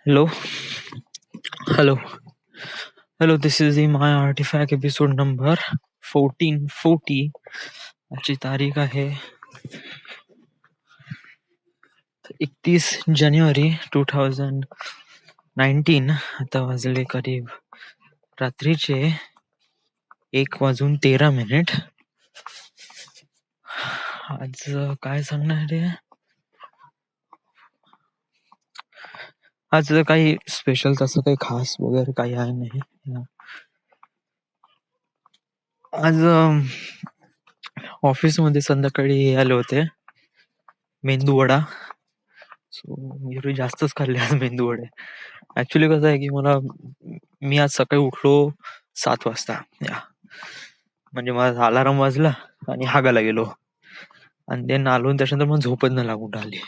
Hello, hello, hello. This is the My Artifact episode number 1440. आजची तारीख आहे 31 जानेवारी 2019. आता वाजले करीब रात्रीचे 1:13. आज काय सांगणार आहे? आज काही स्पेशल तसं काही खास वगैरे काही आहे नाही. आज ऑफिसमध्ये संध्याकाळी आले होते मेंदू वडा. सो मी जास्तच खाल्ले आज मेंदू वडे. ऍक्च्युली कसं आहे की मी आज सकाळी उठलो 7 वाजता. म्हणजे माझा अलार्म वाजला आणि हागायला गेलो आणि ते आलो आणि त्याच्यानंतर मग झोपच न लागून राहिली.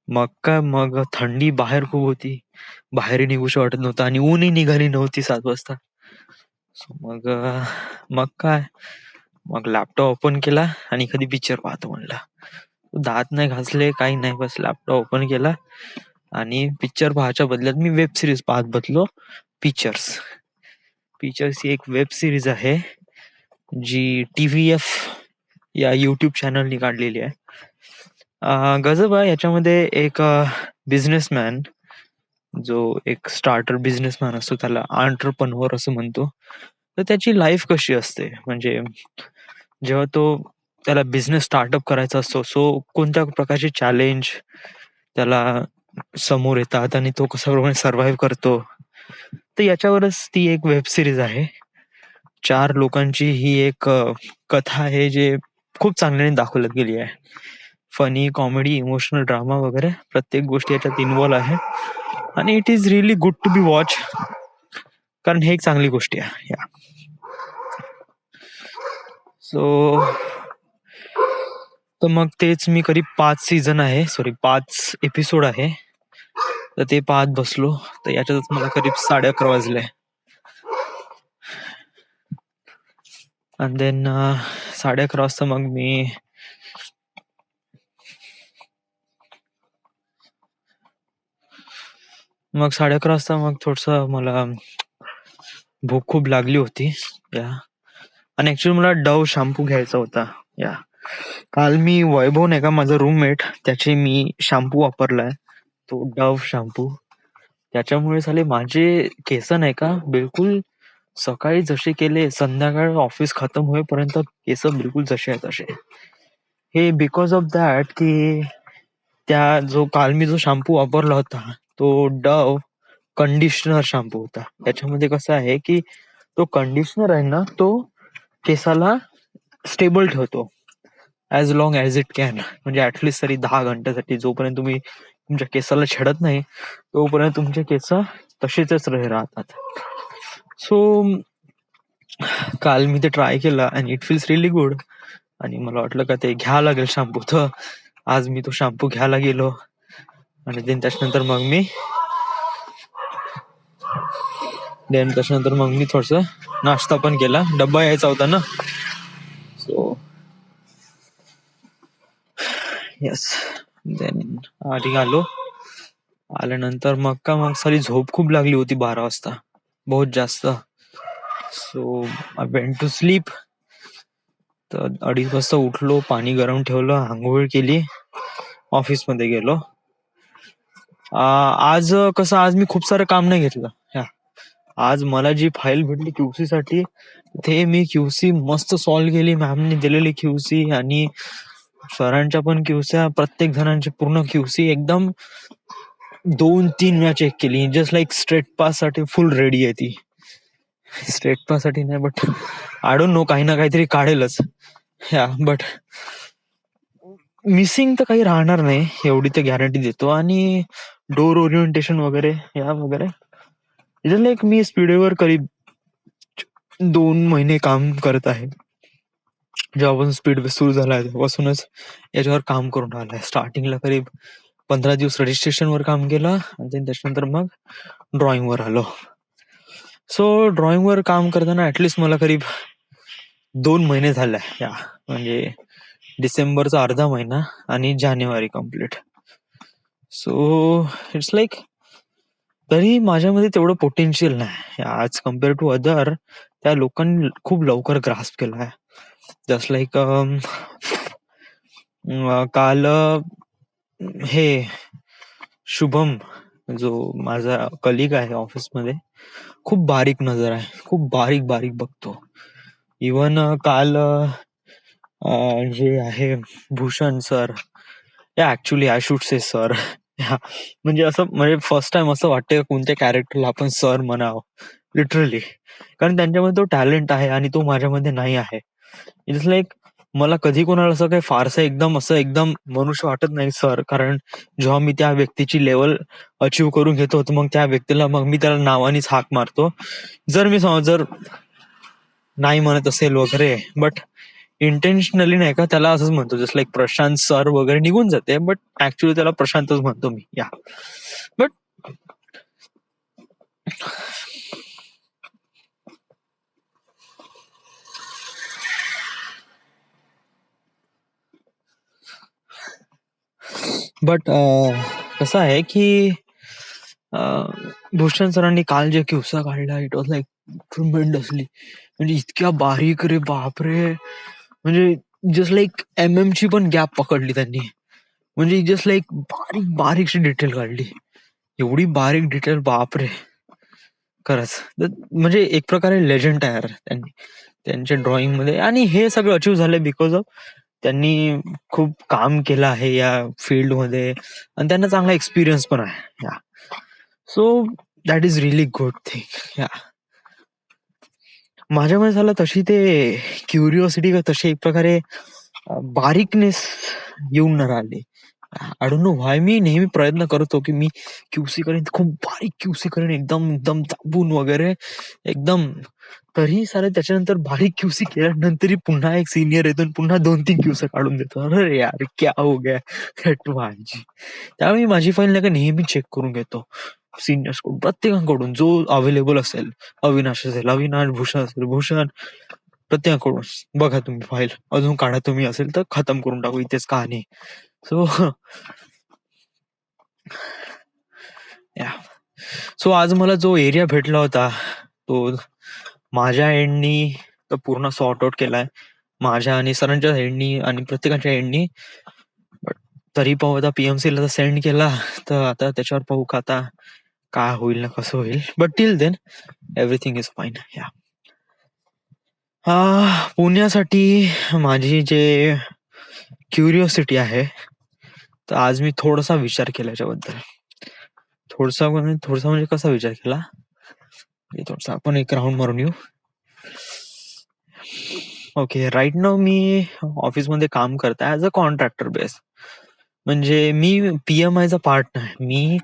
मग थंडी बाहेर खूप होती, बाहेर निघूशी वाटत नव्हतं आणि ऊनही निघाली नव्हती 7 वाजता. मग काय, मग लॅपटॉप ओपन केला आणि एखादी पिक्चर पाहतो म्हणला. दात नाही घासले, काही नाही, बस लॅपटॉप ओपन केला आणि पिक्चर पाहायच्या बदल्यात मी वेब सिरीज पाहत बसलो. पिक्चर्स ही एक वेब सिरीज आहे जी TVF या युट्यूब चॅनलनी काढलेली आहे. गजब आहे. याच्यामध्ये एक बिझनेसमॅन, जो एक स्टार्टर बिझनेसमॅन असतो, त्याला एंटरप्रेन्योर असं म्हणतो. तर त्याची लाईफ कशी असते, म्हणजे जेव्हा त्याला बिझनेस स्टार्टअप करायचा असतो, सो कोणत्या प्रकारचे चॅलेंज त्याला समोर येतात आणि तो कसा सर्व्हाइव्ह करतो, तर याच्यावरच ती एक वेब सिरीज आहे. 4 लोकांची ही एक कथा आहे, जे खूप चांगल्याने दाखवण्यात गेली आहे. फनी, कॉमेडी, इमोशनल, ड्रामा वगैरे प्रत्येक गोष्टी याच्यात इन्व्हॉल्व आहे आणि it is really good to be watch, कारण हे एक चांगली गोष्टी आहे. तर मग तेच मी करीब 5 एपिसोड आहे, तर ते पाहत बसलो. तर याच्यातच मला करीब 11:30 वाजले. आणि देन 11:30 वाजता मग मी मग 11:30 वाजता मग थोडस मला भूक खूप लागली होती. आणि ऍक्च्युली मला डव शॅम्पू घ्यायचा होता. काल मी वैभव नाही का, माझा रूममेट, त्याचे मी शॅम्पू वापरलाय, तो डव शॅम्पू. त्याच्यामुळे झाले माझे केस नाही का बिलकुल सकाळी जसे केले, संध्याकाळ ऑफिस खतम होईपर्यंत केस बिलकुल जसे आहे तसे. हे बिकॉज ऑफ दॅट की काल मी जो शॅम्पू वापरला होता, तो डव कंडिशनर शॅम्पू होता. त्याच्यामध्ये कसं आहे की तो कंडिशनर आहे ना, तो केसाला स्टेबल ठेवतो as long as it can, म्हणजे ऍटलिस्ट तरी 10 घंट्यासाठी. जोपर्यंत तुम्ही तुमच्या केसाला छेडत नाही, तोपर्यंत तुमचे केस तसेच राहतात. सो काल मी ते ट्राय केलं आणि इट फील्स रिअली गुड. आणि मला वाटलं का ते घ्यावं लागेल शॅम्पू, तर आज मी तो शॅम्पू घ्यायला गेलो. आणि त्याच्यानंतर मग मी थोडस नाश्ता पण केला, डब्बा यायचा होता ना. सो येस, देन आधी आल्यानंतर मग सारी झोप खूप लागली होती 12 वाजता, बहुत जास्त. So I went to sleep. तर 2:30 वाजता उठलो, पाणी गरम ठेवलं, आंघोळ केली, ऑफिस मध्ये गेलो. आज मी खूप सारं काम नाही घेतलं. आज मला जी फाईल भेटली QC साठी, ते मी QC मस्त सॉल्व्ह केली. मॅमने दिलेली QC आणि सरांच्या पण QC, प्रत्येक जणांची पूर्ण QC एकदम 2-3 वेळा चेक केली. जस्ट लाईक स्ट्रेट पास साठी फुल रेडी आहे ती. स्ट्रेट पास साठी नाही, बट आय डोंट नो, काही ना काहीतरी काढेलच. बट मिसिंग तर काही राहणार नाही, एवढी तर गॅरंटी देतो. आणि डोर ओरिएंटेशन वगैरे लाईक मी स्पीडवेवर करीब 2 महिने काम करत आहे. जेव्हापासून स्पीडवे सुरू झाला आहे तेव्हापासूनच याच्यावर काम करून राहिलाय. स्टार्टिंगला करीब 15 दिवस रजिस्ट्रेशन वर काम केलं आणि त्याच्यानंतर मग ड्रॉइंग वर आलो. सो ड्रॉइंग वर काम करताना ऍटलिस्ट मला करीब 2 महिने झालाय. म्हणजे डिसेंबरचा अर्धा महिना आणि जानेवारी कम्प्लीट. सो इट्स लाईक तरी माझ्यामध्ये तेवढं पोटेन्शियल नाही ॲज कम्पेअर टू अदर. त्या लोकांनी खूप लवकर ग्रास्प केलाय. जस्ट लाईक काल हे शुभम, जो माझा कलिग आहे ऑफिसमध्ये, खूप बारीक नजर आहे, खूप बारीक बारीक बघतो. इवन काल जे आहे भूषण सर, या actually I should say sir, म्हणजे असं म्हणजे फर्स्ट टाइम असं वाटतं कोणत्या कॅरेक्टरला आपण सर म्हणावं लिटरली, कारण त्यांच्यामध्ये तो टॅलेंट आहे आणि तो माझ्यामध्ये नाही आहे. इट्स लाईक मला कधी कोणाला असं काही फारसं एकदम मनुष्य वाटत नाही सर, कारण जेव्हा मी त्या व्यक्तीची लेवल अचीव्ह करून घेतो तर मग त्या व्यक्तीला मग मी त्याला नावानेच हाक मारतो. जर नाही म्हणत असेल वगैरे, बट इंटेन्शनली नाही का त्याला असंच म्हणतो, जस्ट लाईक प्रशांत सर वगैरे निघून जाते, बट ऍक्च्युली त्याला प्रशांतच म्हणतो मी. या बट कसं आहे की भूषण सरांनी काल जे किस्सा काढला, इट वॉज लाईक ट्रुमेंडसली, म्हणजे इतक्या बारीक रे बापरे, म्हणजे जस्ट लाईक ची पण गॅप पकडली त्यांनी, म्हणजे जस्ट लाईक बारीक बारीकशी डिटेल काढली, एवढी बारीक डिटेल बापरे. खरंच म्हणजे एक प्रकारे लेजंड आहे यार त्यांनी त्यांच्या ड्रॉइंग मध्ये, आणि हे सगळं अचीव्ह झालंय बिकॉज ऑफ त्यांनी खूप काम केलं आहे या फील्ड मध्ये, आणि त्यांना चांगला एक्सपिरियन्स पण आहे. या so that is really good thing. या माझ्यामध्ये झालं तशी ते क्युरिओसिटी का तशी एक प्रकारे बारीकनेस येऊन न राहिली. I don't know why. मी नेहमी प्रयत्न करतो की मी क्यूसी करेन, खूप बारीक क्यूसी करेन, एकदम एकदम दाबून वगैरे एकदम. तरी सारे त्याच्यानंतर बारीक क्यूसी केल्यानंतरही पुन्हा एक सिनियर येतो आणि पुन्हा 2-3 क्यूसी काढून देतो. अरे यार क्या हो गया माझी. त्यावेळी माझी फाईल नाही का नेहमी चेक करून घेतो सिनियर्स कडून, प्रत्येकाकडून जो अवेलेबल असेल. अविनाश असेल अविनाश, भूषण असेल भूषण, प्रत्येकाकडून बघा तुम्ही फाईल, अजून काढा तुम्ही असेल तर खतम करून टाकू, इथेच कहाणी. सो सो आज मला जो एरिया भेटला होता तो माझ्या एंडनी तो पूर्ण सॉर्ट आउट केलाय, माझ्या आणि सरांच्या एंडनी आणि प्रत्येकाच्या एंडनी. बट तरी पाहू आता PMC ला सेंड केला, तर आता त्याच्यावर पाहू का आता काय होईल ना कसं होईल. But till then everything is fine. या पुण्यासाठी माझी जे क्युरिओसिटी आहे, तर आज मी थोडासा विचार केला याच्याबद्दल. थोडसा म्हणजे कसा विचार केला, थोडसा आपण एक राऊंड मारून येऊ. ओके, राईट नाव मी ऑफिसमध्ये काम करतो ऍज अ कॉन्ट्रॅक्टर बेस. म्हणजे मी PMIचा पार्ट नाही, मी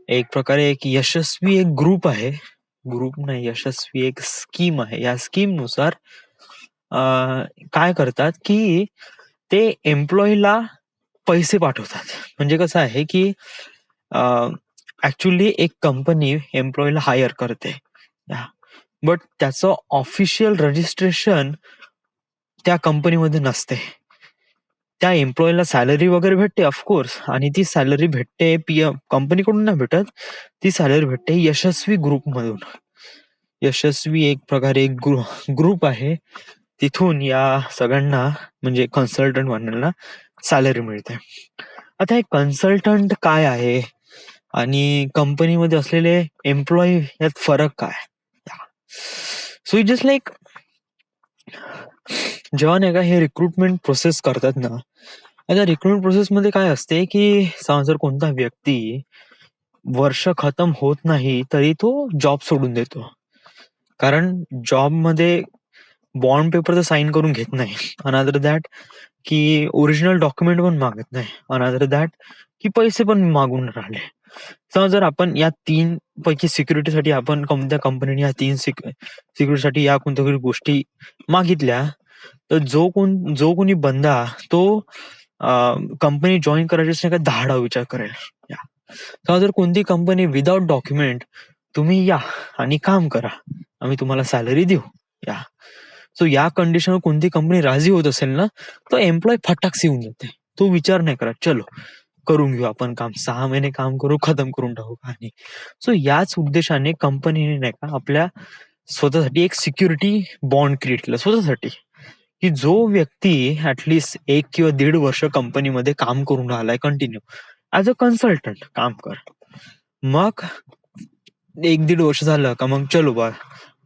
एक प्रकारे एक यशस्वी एक ग्रुप आहे, ग्रुप नाही यशस्वी एक स्कीम आहे. या स्कीम नुसार काय करतात की ते एम्प्लॉईला पैसे पाठवतात. म्हणजे कसं आहे की ऍक्च्युली एक कंपनी एम्प्लॉईला हायर करते, बट त्याचं ऑफिशियल रजिस्ट्रेशन त्या कंपनीमध्ये नसते. त्या एम्प्लॉईला सॅलरी वगैरे भेटते ऑफकोर्स, आणि ती सॅलरी भेटते कंपनीकडून नाही भेटत, ती सॅलरी भेटते यशस्वी ग्रुप मधून. यशस्वी एक प्रकारे ग्रुप आहे, तिथून या सगळ्यांना म्हणजे कन्सल्टंट वाल्यांना सॅलरी मिळते. आता हे कन्सल्टंट काय आहे आणि कंपनीमध्ये असलेले एम्प्लॉई यात फरक काय. सो इट जस्ट लाईक जेव्हा नाही का हे रिक्रुटमेंट प्रोसेस करतात ना, आता रिक्रुटमेंट प्रोसेस मध्ये काय असते की जर कोणता व्यक्ती वर्ष खतम होत नाही तरी तो जॉब सोडून देतो, कारण जॉब मध्ये बॉन्ड पेपर तर साईन करून घेत नाही, अनदर दॅट की ओरिजिनल डॉक्युमेंट पण मागत नाही, अनदर दॅट की पैसे पण मागून राहिले. जर आपण या 3 पैकी सिक्युरिटीसाठी आपण कोणत्या कंपनीने या 3 सिक्युरिटीसाठी या कोणत्या गोष्टी मागितल्या, तर जो कोणी बंदा तो कंपनी जॉईन करायची का 10 विचार करेल. जर कोणती कंपनी विदाउट डॉक्युमेंट तुम्ही या आणि काम करा, आम्ही तुम्हाला सॅलरी देऊ, या सो या कंडिशनवर कोणती कंपनी राजी होत असेल ना, तो एम्प्लॉय फटाक्स येऊन जाते, तो विचार नाही करत, चलो करून घेऊ आपण काम, 6 महिने काम करू, खतम करून टाकू कहाणी. सो याच उद्देशाने कंपनीने नाही का आपल्या स्वतःसाठी एक सिक्युरिटी बॉन्ड क्रिएट केला स्वतःसाठी, की जो व्यक्ती ऍटलिस्ट 1 किंवा 1.5 वर्ष कंपनीमध्ये काम करून राहिलाय कंटिन्यू ऍज अ कन्सल्टंट काम कर, मग 1-1.5 वर्ष झालं का मग चलो बा,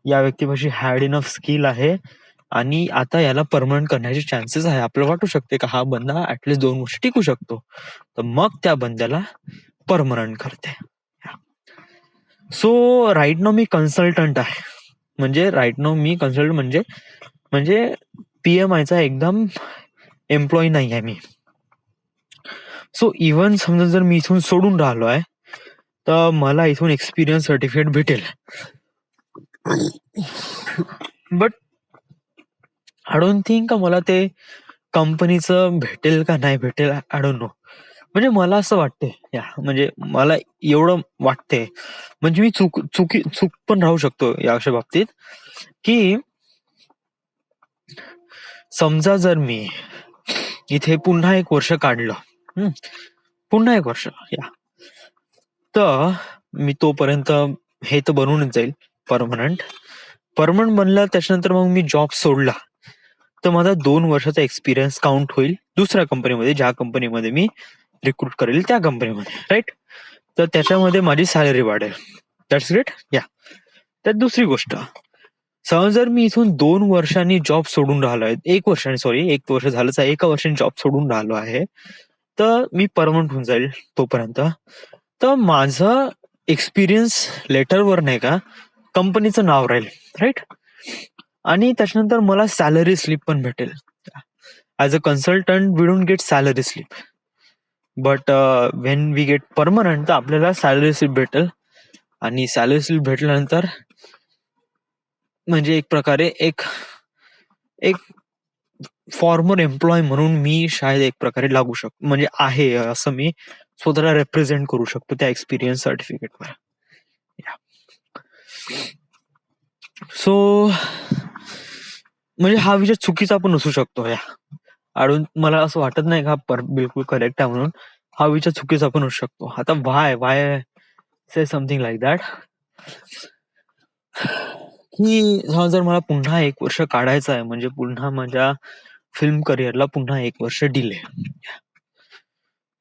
या व्यक्तीपाशी हॅड इनफ स्किल आहे आणि आता याला परमनंट करण्याचे चान्सेस आहे, आपल्याला वाटू शकते का हा बंदा ऍटलिस्ट 2 वर्ष टिकू शकतो, तर मग त्या बंद्याला परमनंट करते. सो राईट नाव मी कन्सल्टंट आहे, म्हणजे राईट नाव मी कन्सल्टंट म्हणजे म्हणजे PMIचा एकदम एम्प्लॉई नाही आहे मी. सो इव्हन समजा जर मी इथून सोडून राहिलो आहे तर मला इथून एक्सपिरियन्स सर्टिफिकेट भेटेल, बट आय डोंट थिंक का मला ते कंपनीचं भेटेल का नाही भेटेल, आय डोंट नो. म्हणजे मला असं वाटते म्हणजे मला एवढं वाटते, म्हणजे मी चूक पण राहू शकतो या अशा बाबतीत, की समजा जर मी इथे पुन्हा 1 वर्ष काढलं, पुन्हा 1 वर्ष तर मी तोपर्यंत हे तर बनूनच जाईल परमनंट बनलं, त्याच्यानंतर मग मी जॉब सोडला तर माझा 2 वर्षाचा एक्सपिरियन्स काउंट होईल दुसऱ्या कंपनीमध्ये, ज्या कंपनीमध्ये मी रिक्रूट करेल त्या कंपनीमध्ये, राईट. तर त्याच्यामध्ये माझी सॅलरी वाढेल, दॅट्स ग्रेट. त्यात दुसरी गोष्ट, समज जर मी इथून 2 वर्षांनी जॉब सोडून राहिलो आहे, 1 वर्षाने, सॉरी 1 वर्ष झालंच आहे, 1 वर्षाने जॉब सोडून राहिलो आहे, तर मी परमनंट होऊन जाईल तोपर्यंत. तर माझं एक्सपिरियन्स लेटरवर नाही का कंपनीचं नाव राहील, राईट. आणि त्याच्यानंतर मला सॅलरी स्लिप पण भेटेल. As a consultant we don't get salary slip, but when we get permanent तर आपल्याला सॅलरी स्लिप भेटेल. आणि सॅलरी स्लिप भेटल्यानंतर म्हणजे एक प्रकारे एक फॉर्मर एम्प्लॉय म्हणून मी शायद एक प्रकारे लागू शकतो, म्हणजे आहे असं मी स्वतःला रिप्रेझेंट करू शकतो त्या एक्सपिरियन्स सर्टिफिकेटवर. सो म्हणजे हा विषय चुकीचा पण असू शकतो मला असं वाटत नाही का बिलकुल करेक्ट आहे म्हणून, हा विचार चुकीचा पण असू शकतो. आता Y say something like that, की जर मला पुन्हा 1 वर्ष काढायचं आहे, म्हणजे पुन्हा माझ्या फिल्म करिअरला पुन्हा 1 वर्ष delay.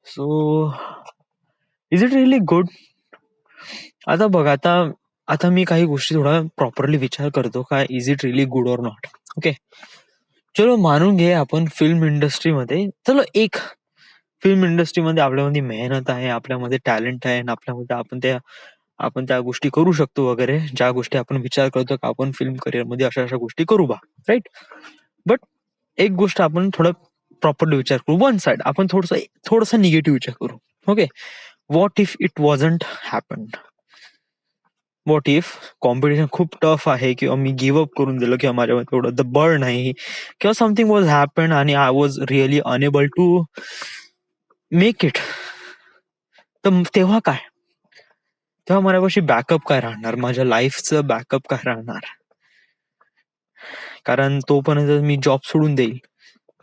So is it really good? आता बघ, आता मी काही गोष्टी थोडा प्रॉपरली विचार करतो का is it really good or not. Okay, चलो मानून घे आपण फिल्म इंडस्ट्रीमध्ये, चलो एक फिल्म इंडस्ट्रीमध्ये आपल्यामध्ये मेहनत आहे, आपल्यामध्ये टॅलेंट आहे, आणि आपल्यामध्ये आपण त्या गोष्टी करू शकतो वगैरे, ज्या गोष्टी आपण विचार करतो की आपण फिल्म करिअरमध्ये अशा गोष्टी करू बा, राईट. बट एक गोष्ट आपण थोडं प्रॉपरली विचार करू, वन साइड आपण थोडासा निगेटिव्ह विचार करू. Okay, what if it wasn't happened? What if competition खूप टफ आहे, किंवा मी गिव्ह अप करून दिलं, किंवा माझ्यामध्ये तेवढं द बळ नाही, किंवा समथिंग वॉज हॅपन आणि I was really unable to make it, तर तेव्हा काय? तेव्हा माझ्यापाशी बॅकअप काय राहणार, माझ्या लाईफचं बॅकअप काय राहणार? कारण तोपर्यंत मी जॉब सोडून देईल,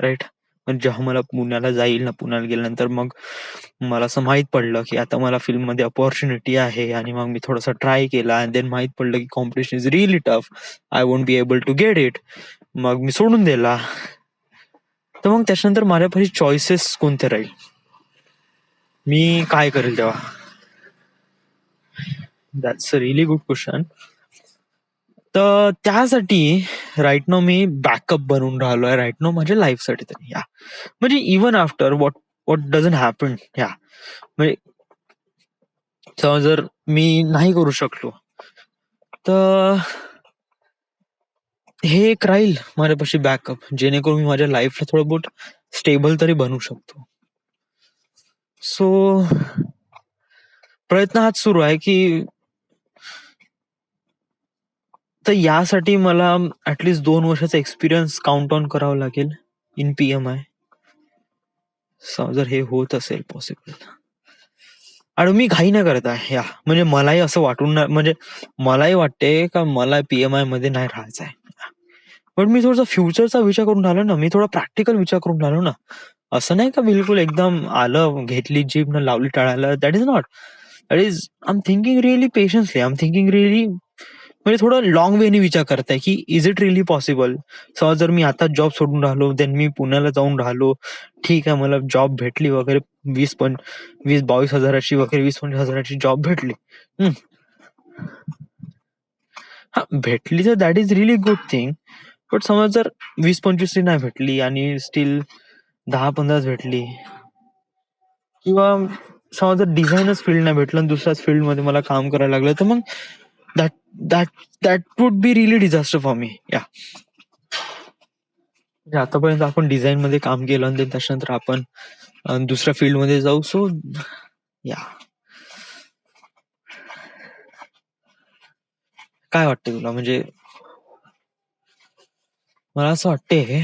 राईट. पण जेव्हा मला पुण्याला जाईल ना, पुण्याला गेल्यानंतर मग मला असं माहित पडलं की आता मला फिल्म मध्ये अपॉर्च्युनिटी आहे, आणि मग मी थोडासा ट्राय केला, आणि देन माहित पडलं की competition is really tough, I won't be able to get it, मग मी सोडून दिला. तर मग त्याच्यानंतर माझ्यापाशी चॉईसेस कोणते राहील, मी काय करेल तेव्हा? That's a really good question. तर त्यासाठी राईट नाव मी बॅकअप बनवून राहिलोय राईट नाव माझ्या लाईफसाठी तरी, म्हणजे even after what doesn't happen, म्हणजे जर मी नाही करू शकलो तर हे एक राहील माझ्यापाशी बॅकअप, जेणेकरून मी माझ्या लाईफला थोडं बहुत स्टेबल तरी बनवू शकतो. सो प्रयत्न हाच सुरू आहे की, तर यासाठी मला ऍटलिस्ट 2 वर्षाचा एक्सपिरियन्स काउंट ऑन करावं लागेल इन PMI. जर हे होत असेल पॉसिबल, आणि मी घाई नाही करत आहे म्हणजे मलाही असं वाटून, म्हणजे मलाही वाटते का मला PMI मध्ये नाही राहायचं आहे, पण मी थोडासा फ्युचरचा विचार करून राहिलो ना, मी थोडा प्रॅक्टिकल विचार करून राहिलो ना, असं नाही का बिलकुल एकदम आलं, घेतली जीभ न लावली टाळायला. That is not. That is I am thinking really patiently. I am thinking really, म्हणजे थोडं लॉंग वेनी विचार करताय की इज इट रिअली पॉसिबल. समज जर मी आता जॉब सोडून राहिलो, देन मी पुण्याला जाऊन राहिलो, ठीक आहे मला जॉब भेटली वगैरे, 20-22 हजाराची वगैरे, 20-25 हजाराची जॉब भेटली. हा भेटली तर that is really good thing. But समज जर 20-25 नाही भेटली आणि स्टील 10-15 भेटली, किंवा समज जर डिझाईनच फील्ड नाही भेटलं आणि दुसऱ्याच फील्ड मध्ये मला काम करायला लागलं, तर मग that that that would be really disaster for me. या म्हणजे आतापर्यंत आपण डिझाईन मध्ये काम केलं आणि त्याच्यानंतर आपण दुसऱ्या फील्ड मध्ये जाऊ. सो या, काय वाटतं तुला? म्हणजे मला असं वाटते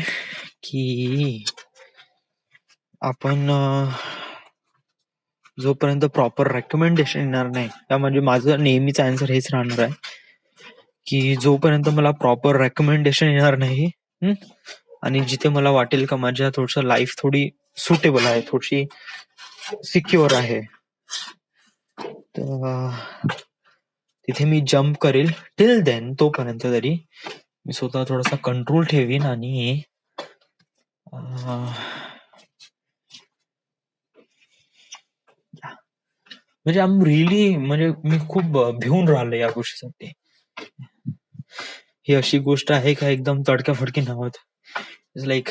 की आपण जोपर्यंत प्रॉपर रेकमेंडेशन येणार नाही, त्या म्हणजे माझं नेहमीचा आन्सर हेच राहणार आहे की जोपर्यंत मला प्रॉपर रेकमेंडेशन येणार नाही, आणि जिथे मला वाटेल का माझ्या थोडस लाईफ थोडी सुटेबल आहे, थोडीशी सिक्युअर आहे, तर तिथे मी जम्प करेल. टिल देन, तोपर्यंत तरी मी स्वतः थोडासा कंट्रोल ठेवीन आणि म्हणजे आम रिअली, म्हणजे मी खूप भिवून राहिलो या गोष्टीसाठी. ही अशी गोष्ट आहे का एकदम तडक्याफडकी नव्हत. इट्स लाईक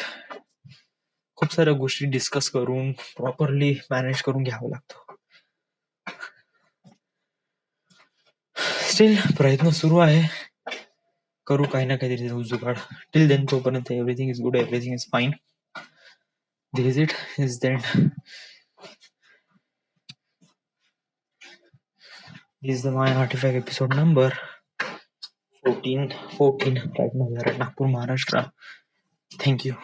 खूप साऱ्या गोष्टी डिस्कस करून प्रॉपरली मॅनेज करून घ्यावं लागतो. स्टील प्रयत्न सुरू आहे, करू काही ना काहीतरी जुगाड. टिल देन, तोपर्यंत everything is good, everything is fine. This it is that. This is the My Artifact episode number 14 right now. We are at Nagpur, Maharashtra. Thank you.